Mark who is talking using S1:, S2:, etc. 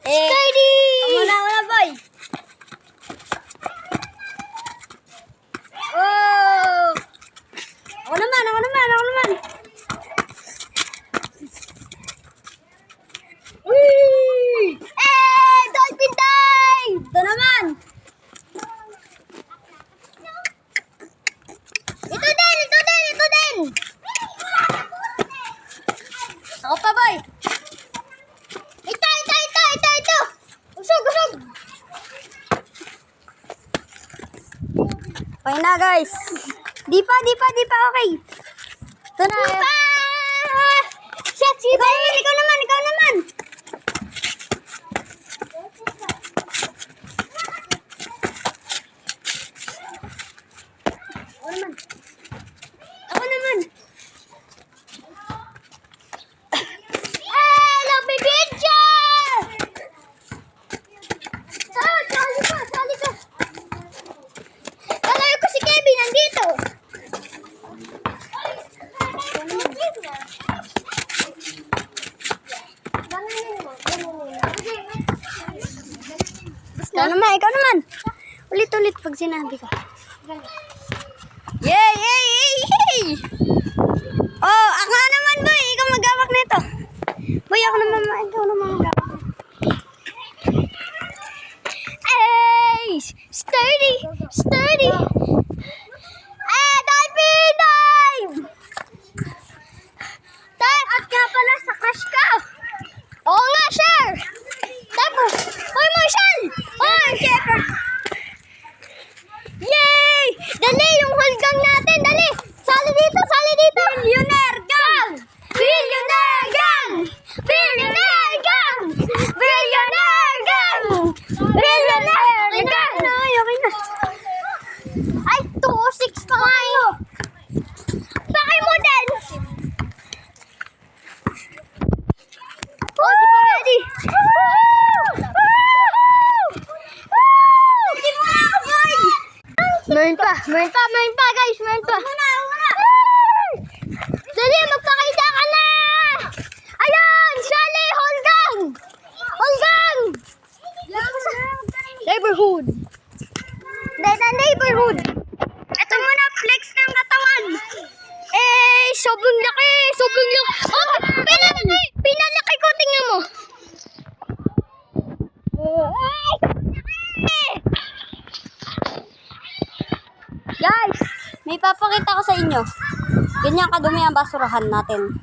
S1: Sturdy!
S2: Wala, boy. Oh! Ako naman. Whee!
S1: Dolphin dive!
S2: Ito naman.
S1: Ito din!
S2: Ako pa, boy.
S1: Ito! Usog!
S2: Okay na, guys. Di pa. Okay. Ito na.
S1: Shot, si
S2: Ikaw naman. Ako naman.
S1: Love me picture! Sali ka. Kalayo ko si Kevin, nandito.
S2: Ikaw naman. Ulit pag sinabi ko. Yay! Oh, ako naman, boy. Ikaw mag-awak nito. Boy, ikaw naman mag-awak.
S1: Hey! Sturdy! Dolphin dive! At nga pala sa crush ka. Oo nga, sure. Tapos, hoy Marshall! Hoy! Yay! Dali, yung hulgang natin, dali! Sali dito! Billionaire gang! Okay na. Ay, 2-6 pa kayo. Bakay mo din. Oh, di pa ready. Hindi mo na ako, boy. Meron pa, guys. Dali, magpakita ka na. Ayan, Sally, Holgang. Neighborhood. Ito muna, flex ng katawan. Sobrang laki. Oh, pinalaki ko, tingnan mo.
S2: Guys, may papakita ko sa inyo. Ganyan kadumi ang basurahan natin.